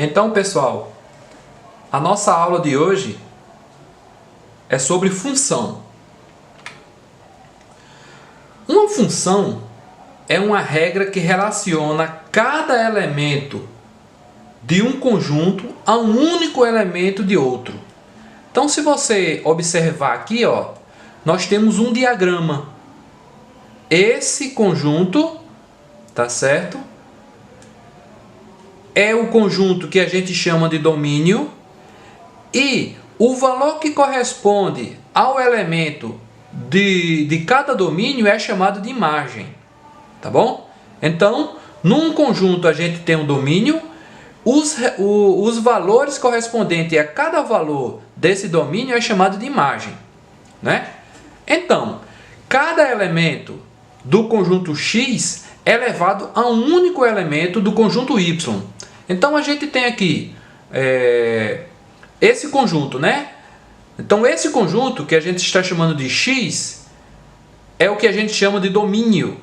Então, pessoal, a nossa aula de hoje é sobre função. Uma função é uma regra que relaciona cada elemento de um conjunto a um único elemento de outro. Então, se você observar aqui, nós temos um diagrama. Esse conjunto, tá certo? É o conjunto que a gente chama de domínio e o valor que corresponde ao elemento de cada domínio é chamado de imagem, tá bom? Então, num conjunto a gente tem um domínio, os valores correspondentes a cada valor desse domínio é chamado de imagem, né? Então, cada elemento do conjunto X é levado a um único elemento do conjunto Y. Então, a gente tem aqui esse conjunto, né? Então, esse conjunto que a gente está chamando de X é o que a gente chama de domínio,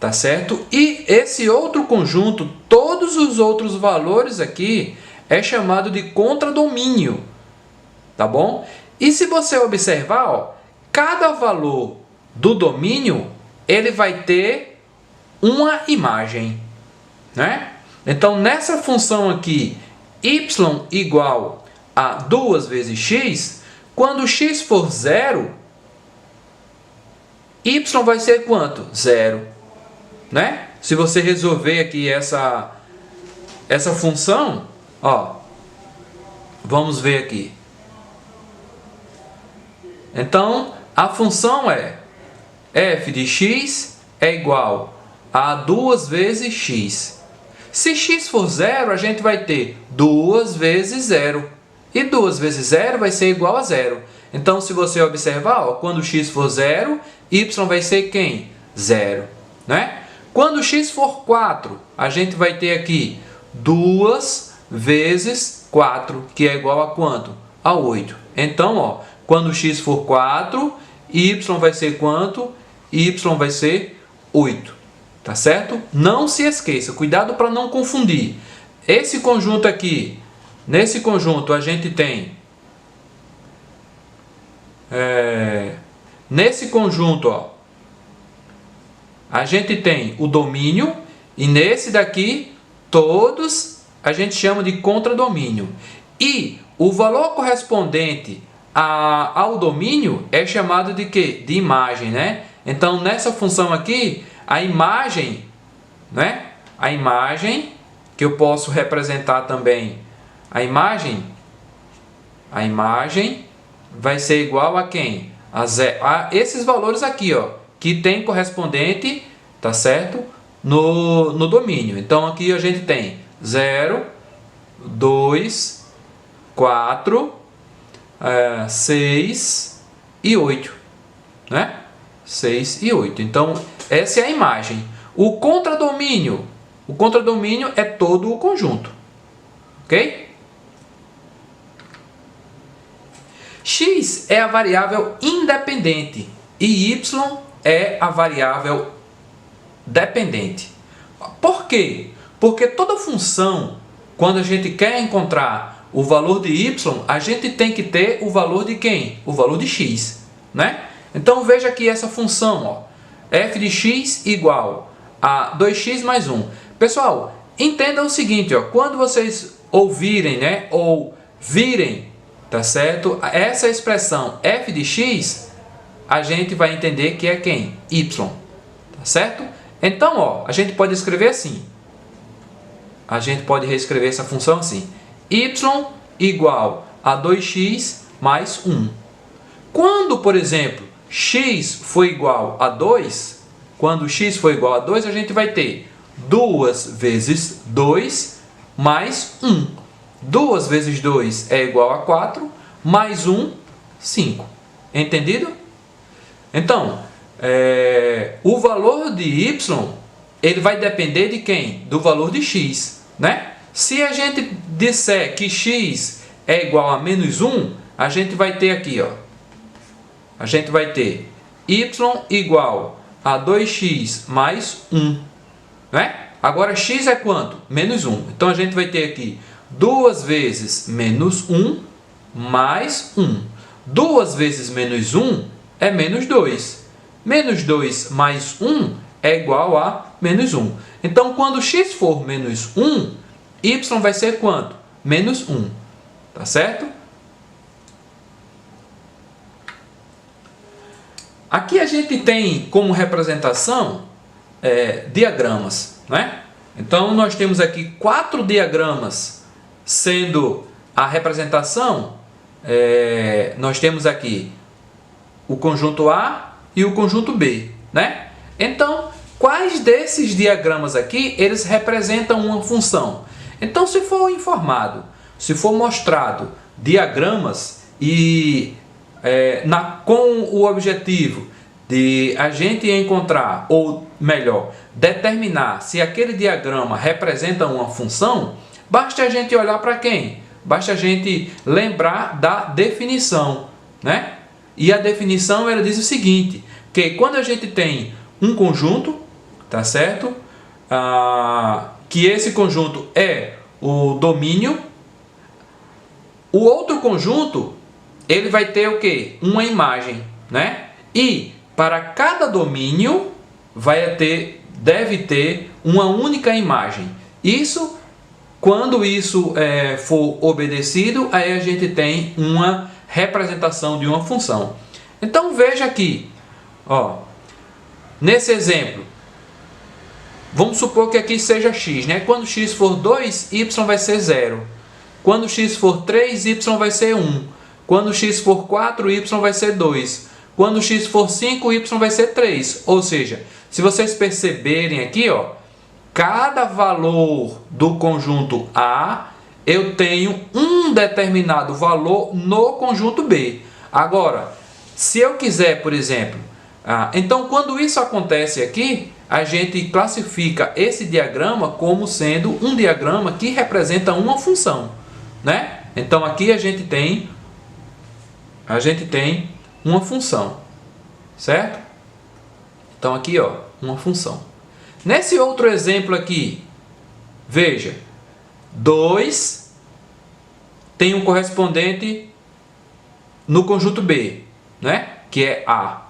tá certo? E esse outro conjunto, todos os outros valores aqui, é chamado de contradomínio, tá bom? E se você observar, cada valor do domínio, ele vai ter uma imagem, né? Então, nessa função aqui, y igual a 2 vezes x, quando x for 0, y vai ser quanto? 0. Né? Se você resolver aqui essa função, vamos ver aqui. Então, a função é f de x é igual a 2 vezes x. Se x for 0, a gente vai ter 2 vezes 0. E 2 vezes 0 vai ser igual a 0. Então, se você observar, quando x for 0, y vai ser quem? 0. Né? Quando x for 4, a gente vai ter aqui 2 vezes 4, que é igual a quanto? A 8. Então, quando x for 4, y vai ser quanto? Y vai ser 8. Tá certo? Não se esqueça, cuidado para não confundir. Esse conjunto aqui, nesse conjunto a gente tem... nesse conjunto, a gente tem o domínio e nesse daqui todos a gente chama de contradomínio. E o valor correspondente ao domínio é chamado de quê? De imagem, né? Então, nessa função aqui, a imagem, né? A imagem, que eu posso representar também, a imagem vai ser igual a quem? A esses valores aqui, que tem correspondente, tá certo? No domínio. Então, aqui a gente tem 0, 2, 4, 6 e 8, né? 6 e 8. Então, essa é a imagem. O contradomínio é todo o conjunto, ok? X é a variável independente e y é a variável dependente. Por quê? Porque toda função, quando a gente quer encontrar o valor de y, a gente tem que ter o valor de quem? O valor de x, né? Então, veja aqui essa função, f de x igual a 2x mais 1. Pessoal, entendam o seguinte, quando vocês ouvirem, né, ou virem, tá certo? Essa expressão f de x, a gente vai entender que é quem? Y, tá certo? Então, a gente pode escrever assim. A gente pode reescrever essa função assim. Y igual a 2x mais 1. Quando, por exemplo, x for igual a 2, quando x for igual a 2, a gente vai ter 2 vezes 2 mais 1. 2 vezes 2 é igual a 4, mais 1, 5. Entendido? Então, o valor de y, ele vai depender de quem? Do valor de x, né? Se a gente disser que x é igual a menos 1, a gente vai ter aqui, a gente vai ter y igual a 2x mais 1, né? Agora x é quanto? Menos 1. Então a gente vai ter aqui 2 vezes menos 1 mais 1. 2 vezes menos 1 é menos 2. Menos 2 mais 1 é igual a menos 1. Então, quando x for menos 1, y vai ser quanto? Menos 1. Tá certo? Aqui a gente tem como representação diagramas, né? Então, nós temos aqui 4 diagramas, sendo a representação, nós temos aqui o conjunto A e o conjunto B, né? Então, quais desses diagramas aqui, eles representam uma função? Então, se for informado, se for mostrado diagramas e com o objetivo de a gente encontrar, ou melhor, determinar se aquele diagrama representa uma função, basta a gente olhar para quem? Basta a gente lembrar da definição, né? E a definição, ela diz o seguinte, que quando a gente tem um conjunto, tá certo? Que esse conjunto é o domínio, o outro conjunto, ele vai ter o quê? Uma imagem, né? E para cada domínio deve ter uma única imagem. Isso, quando isso for obedecido, aí a gente tem uma representação de uma função. Então veja aqui, ó, nesse exemplo, vamos supor que aqui seja x, né? Quando x for 2, y vai ser 0. Quando x for 3, y vai ser 1. Quando x for 4, y vai ser 2. Quando x for 5, y vai ser 3. Ou seja, se vocês perceberem aqui, ó, cada valor do conjunto A, eu tenho um determinado valor no conjunto B. Agora, se eu quiser, por exemplo, então quando isso acontece aqui, a gente classifica esse diagrama como sendo um diagrama que representa uma função, né? Então aqui a gente tem uma função, certo? Então aqui, ó, uma função. Nesse outro exemplo aqui, veja, 2 tem um correspondente no conjunto B, né? Que é A.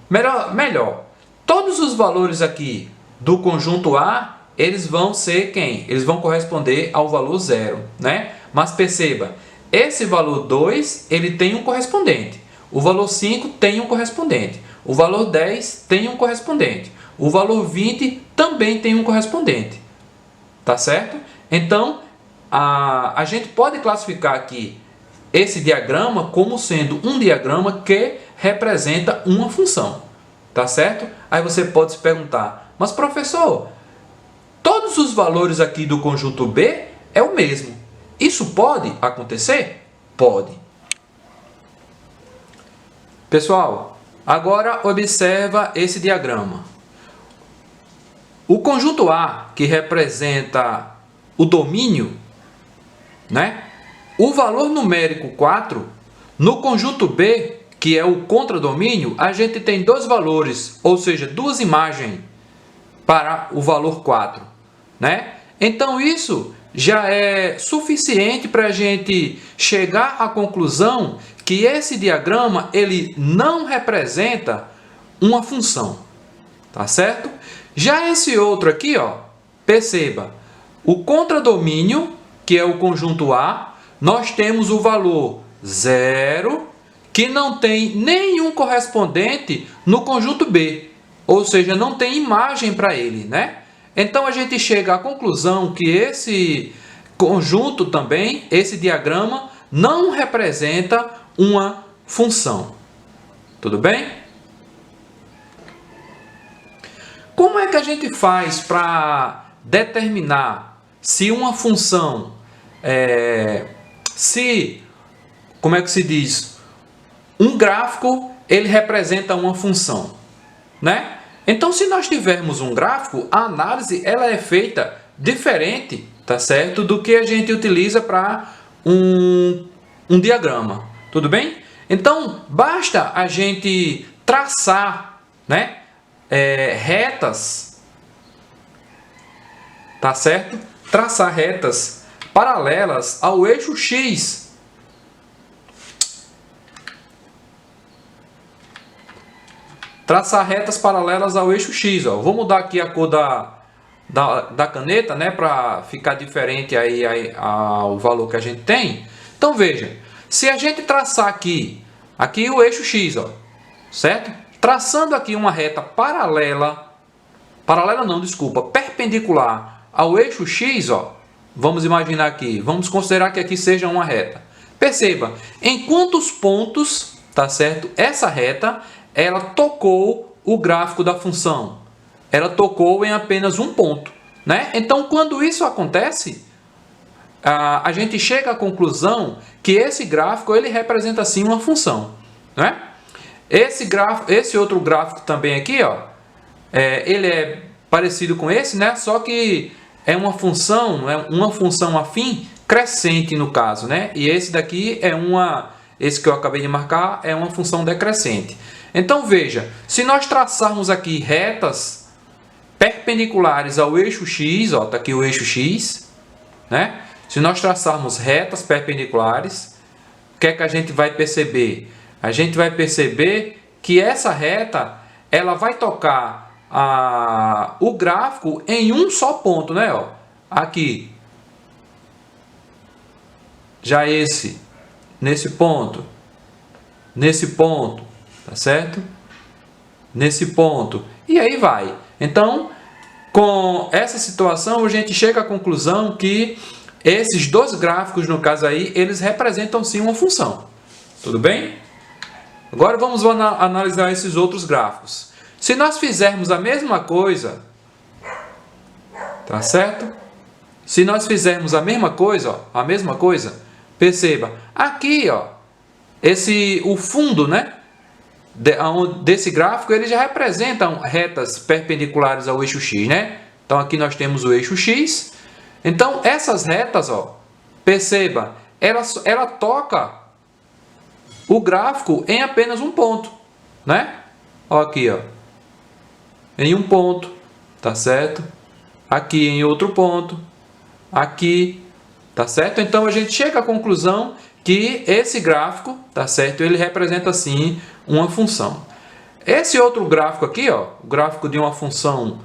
Melhor, todos os valores aqui do conjunto A, eles vão ser quem? Eles vão corresponder ao valor 0, né? Mas perceba, esse valor 2, ele tem um correspondente. O valor 5 tem um correspondente. O valor 10 tem um correspondente. O valor 20 também tem um correspondente. Tá certo? Então, a gente pode classificar aqui esse diagrama como sendo um diagrama que representa uma função. Tá certo? Aí você pode se perguntar, mas professor, todos os valores aqui do conjunto B é o mesmo. Isso pode acontecer? Pode. Pessoal, agora observa esse diagrama. O conjunto A, que representa o domínio, né? O valor numérico 4, no conjunto B, que é o contradomínio, a gente tem dois valores, ou seja, duas imagens para o valor 4, né? Então isso já é suficiente para a gente chegar à conclusão que esse diagrama ele não representa uma função, tá certo? Já esse outro aqui, ó, perceba, o contradomínio, que é o conjunto A, nós temos o valor 0, que não tem nenhum correspondente no conjunto B, ou seja, não tem imagem para ele, né? Então a gente chega à conclusão que esse conjunto também, esse diagrama, não representa uma função. Tudo bem? Como é que a gente faz para determinar se uma função, como é que se diz? Um gráfico, ele representa uma função, né? Então, se nós tivermos um gráfico, a análise ela é feita diferente, tá certo? Do que a gente utiliza para um diagrama, tudo bem? Então, basta a gente traçar, né, retas tá certo? Traçar retas paralelas ao eixo X. Traçar retas paralelas ao eixo X. Ó. Vou mudar aqui a cor da caneta, né, para ficar diferente aí ao valor que a gente tem. Então veja, se a gente traçar aqui o eixo X, ó, certo? Traçando aqui uma reta perpendicular ao eixo X, ó, vamos imaginar aqui, vamos considerar que aqui seja uma reta. Perceba, em quantos pontos, tá certo? Essa reta, ela tocou o gráfico da função. Ela tocou em apenas um ponto, né? Então, quando isso acontece, a gente chega à conclusão que esse gráfico ele representa sim uma função, né? Esse outro gráfico também aqui, ó, ele é parecido com esse, né? Só que é uma função afim crescente no caso, né? E esse daqui esse que eu acabei de marcar é uma função decrescente. Então veja, se nós traçarmos aqui retas perpendiculares ao eixo X, ó, tá aqui o eixo X, né? Se nós traçarmos retas perpendiculares, o que é que a gente vai perceber? A gente vai perceber que essa reta, ela vai tocar o gráfico em um só ponto, né? Ó, aqui. Já nesse ponto, tá certo? Nesse ponto. E aí vai. Então, com essa situação, a gente chega à conclusão que esses dois gráficos, no caso aí, eles representam sim uma função. Tudo bem? Agora vamos analisar esses outros gráficos. Se nós fizermos a mesma coisa, tá certo? Se nós fizermos a mesma coisa, perceba, aqui, ó, o fundo, né, desse gráfico, ele já representam retas perpendiculares ao eixo X, né? Então aqui nós temos o eixo X. Então essas retas, ó, perceba, ela toca o gráfico em apenas um ponto, né? Ó, aqui, ó, em um ponto, tá certo? Aqui em outro ponto, aqui, tá certo? Então a gente chega à conclusão que esse gráfico, tá certo? Ele representa sim uma função. Esse outro gráfico aqui, ó, o gráfico de uma função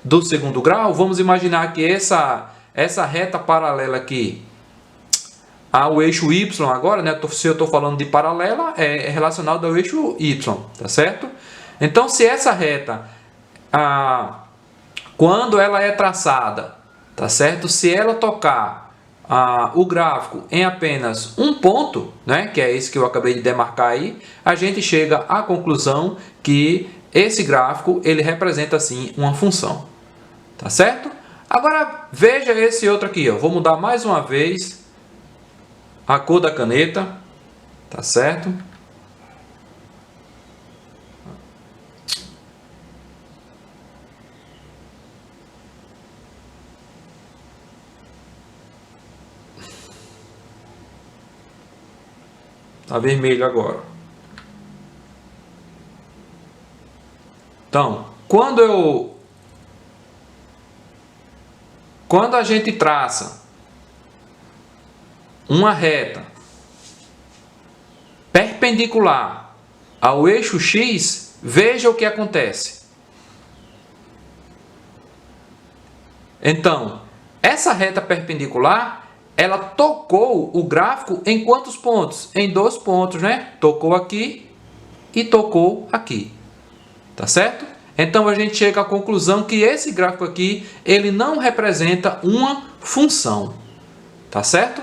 do segundo grau, vamos imaginar que essa reta paralela aqui ao eixo Y agora, né? Se eu estou falando de paralela, é relacionado ao eixo Y, tá certo? Então, se essa reta, quando ela é traçada, tá certo? Se ela tocar o gráfico em apenas um ponto, né? Que é esse que eu acabei de demarcar aí, a gente chega à conclusão que esse gráfico ele representa sim uma função, tá certo? Agora veja esse outro aqui, ó. Vou mudar mais uma vez a cor da caneta, tá certo? Tá vermelho agora. Então, quando a gente traça uma reta perpendicular ao eixo X, veja o que acontece. Então, essa reta perpendicular, ela tocou o gráfico em quantos pontos? Em dois pontos, né? Tocou aqui e tocou aqui. Tá certo? Então a gente chega à conclusão que esse gráfico aqui, ele não representa uma função. Tá certo?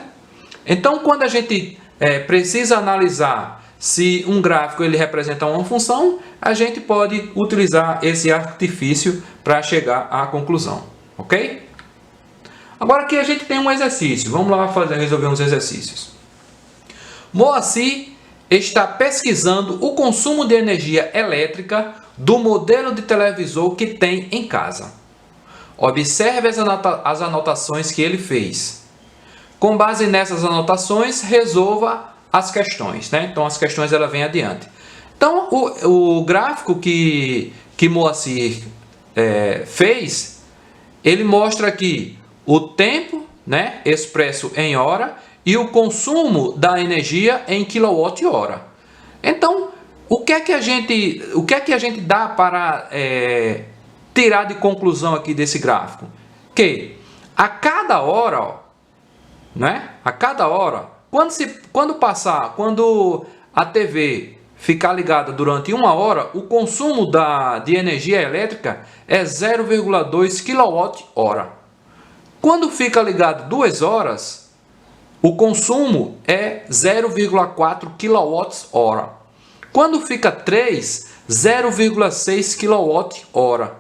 Então quando a gente precisa analisar se um gráfico ele representa uma função, a gente pode utilizar esse artifício para chegar à conclusão. Ok? Agora aqui a gente tem um exercício. Vamos lá resolver uns exercícios. Moacir está pesquisando o consumo de energia elétrica do modelo de televisor que tem em casa. Observe as anotações que ele fez. Com base nessas anotações, resolva as questões, né? Então as questões ela vem adiante. Então o gráfico que Moacir fez, ele mostra aqui o tempo, né, expresso em hora e o consumo da energia em quilowatt-hora. Então, o que é que a gente dá para tirar de conclusão aqui desse gráfico? Que a cada hora, ó, né? A cada hora, quando a TV ficar ligada durante 1 hora, o consumo de energia elétrica é 0,2 kWh. Quando fica ligado 2 horas, o consumo é 0,4 kWh. Quando fica 3, 0,6 kWh,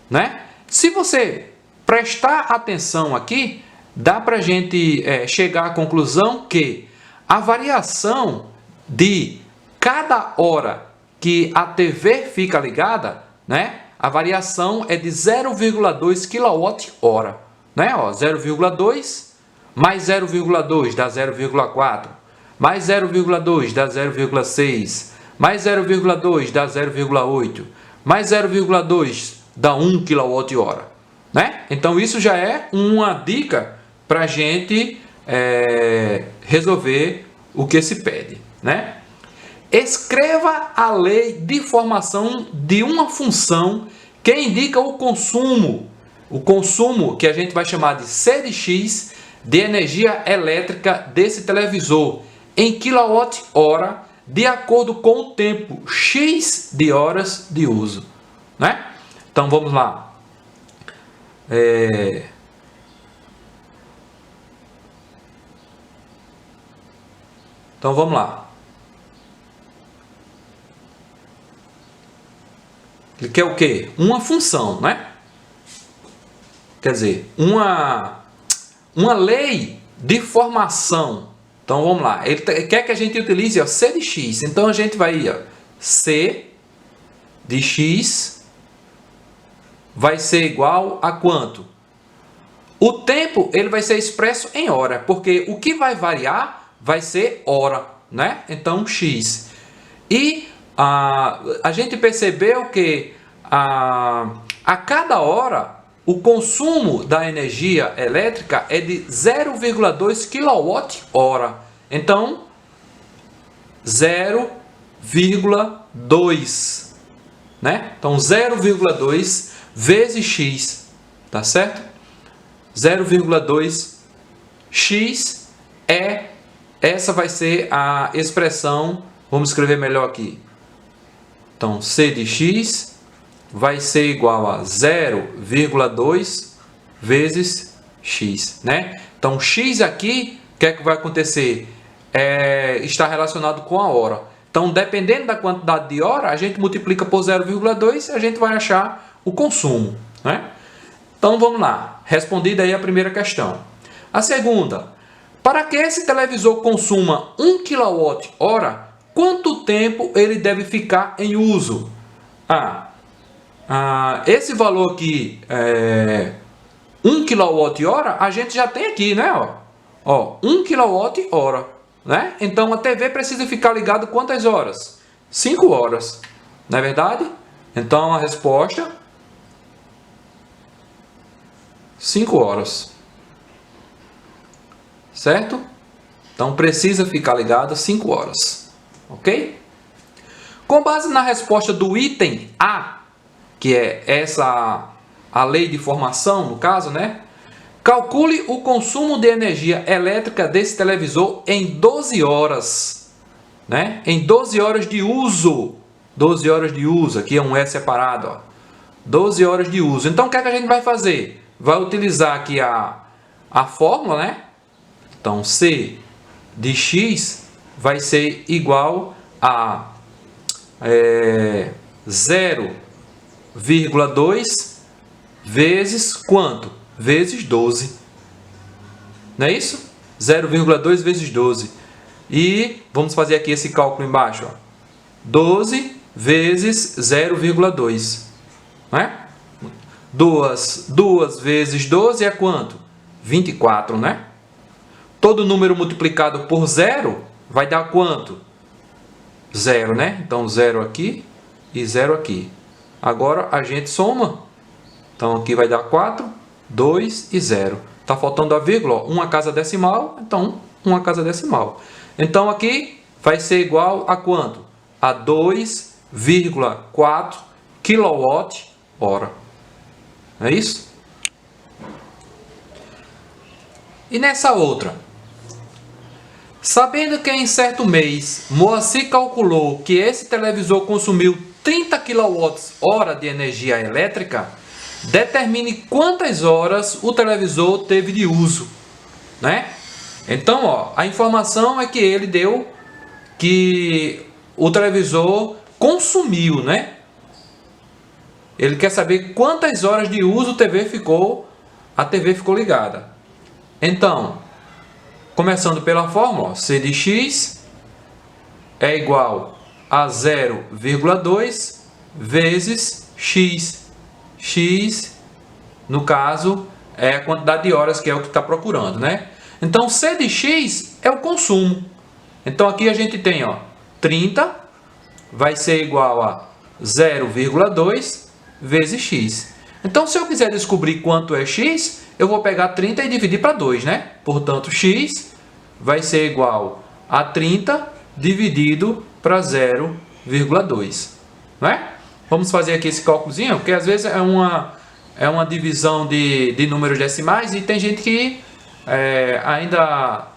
né? Se você prestar atenção aqui, dá para a gente chegar à conclusão que a variação de cada hora que a TV fica ligada, né, a variação é de 0,2 kWh, né? 0,2 mais 0,2 dá 0,4, mais 0,2 dá 0,6, mais 0,2 dá 0,8, mais 0,2 dá 1 kWh, né? Então isso já é uma dica para a gente resolver o que se pede, né? Escreva a lei de formação de uma função que indica o consumo que a gente vai chamar de C de x de energia elétrica desse televisor em quilowatt-hora de acordo com o tempo x de horas de uso, né? Então vamos lá. Então vamos lá. Ele quer o quê? Uma função, né? Quer dizer, uma lei de formação. Então vamos lá. Ele quer que a gente utilize C de x. Então a gente vai C de x vai ser igual a quanto? O tempo ele vai ser expresso em hora, porque o que vai variar vai ser hora, né? Então x. E a gente percebeu que a cada hora o consumo da energia elétrica é de 0,2 kWh. Então, 0,2, né? Então, 0,2 vezes x, tá certo? 0,2 x essa vai ser a expressão, vamos escrever melhor aqui. Então, C de x vai ser igual a 0,2 vezes x, né? Então, x aqui, o que é que vai acontecer? Está relacionado com a hora. Então, dependendo da quantidade de hora, a gente multiplica por 0,2 e a gente vai achar o consumo, né? Então, vamos lá. Respondida aí a primeira questão. A segunda. Para que esse televisor consuma 1 kWh, quanto tempo ele deve ficar em uso? Esse valor aqui, 1 kWh, a gente já tem aqui, né? 1 kWh, né? Então a TV precisa ficar ligada quantas horas? 5 horas, não é verdade? Então a resposta, 5 horas. Certo? Então precisa ficar ligada 5 horas. Ok? Com base na resposta do item A, que é a lei de formação, no caso, né? Calcule o consumo de energia elétrica desse televisor em 12 horas, né? Em 12 horas de uso. 12 horas de uso, aqui é um E separado, ó. 12 horas de uso. Então, o que é que a gente vai fazer? Vai utilizar aqui a fórmula, né? Então, C de x vai ser igual a 0,2 vezes quanto? Vezes 12. Não é isso? 0,2 vezes 12. E vamos fazer aqui esse cálculo embaixo. 12 vezes 0,2. Né? 2 vezes 12 é quanto? 24, né? Todo número multiplicado por 0 vai dar quanto? 0, né? Então, 0 aqui e 0 aqui. Agora, a gente soma. Então, aqui vai dar 4 2 e 0. Está faltando a vírgula, ó, uma casa decimal, então uma casa decimal. Então aqui vai ser igual a quanto? A 2,4 kWh. É isso? E nessa outra? Sabendo que em certo mês Moacir calculou que esse televisor consumiu 30 kWh de energia elétrica, determine quantas horas o televisor teve de uso, né? Então, ó, a informação é que ele deu que o televisor consumiu, né? Ele quer saber quantas horas de uso a TV ficou ligada. Então, começando pela fórmula, ó, C de x é igual a 0,2 vezes x. X, no caso, é a quantidade de horas que é o que está procurando, né? Então, C de x é o consumo. Então, aqui a gente tem, ó, 30 vai ser igual a 0,2 vezes x. Então, se eu quiser descobrir quanto é x, eu vou pegar 30 e dividir para 2, né? Portanto, x vai ser igual a 30 dividido para 0,2, não é? Vamos fazer aqui esse cálculozinho, porque às vezes é uma divisão de números decimais e tem gente que ainda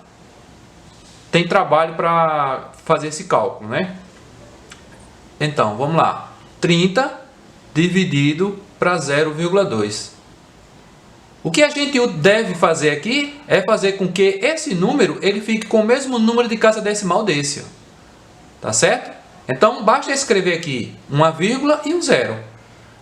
tem trabalho para fazer esse cálculo, né? Então, vamos lá. 30 dividido para 0,2. O que a gente deve fazer aqui é fazer com que esse número ele fique com o mesmo número de casa decimal desse. Ó. Tá certo? Então, basta escrever aqui uma vírgula e um zero.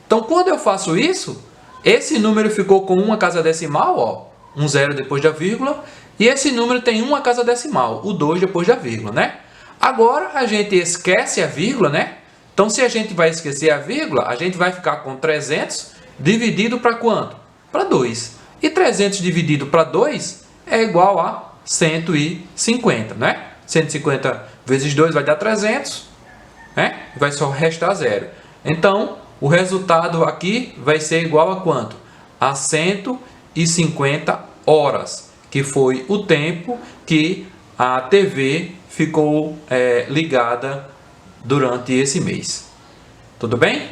Então, quando eu faço isso, esse número ficou com uma casa decimal, ó, um zero depois da vírgula, e esse número tem uma casa decimal, o 2 depois da vírgula, né? Agora, a gente esquece a vírgula, né? Então, se a gente vai esquecer a vírgula, a gente vai ficar com 300 dividido para quanto? Para 2. E 300 dividido para 2 é igual a 150, né? 150 vezes 2 vai dar 300, né? Vai só restar 0. Então, o resultado aqui vai ser igual a quanto? A 150 horas, que foi o tempo que a TV ficou ligada durante esse mês. Tudo bem?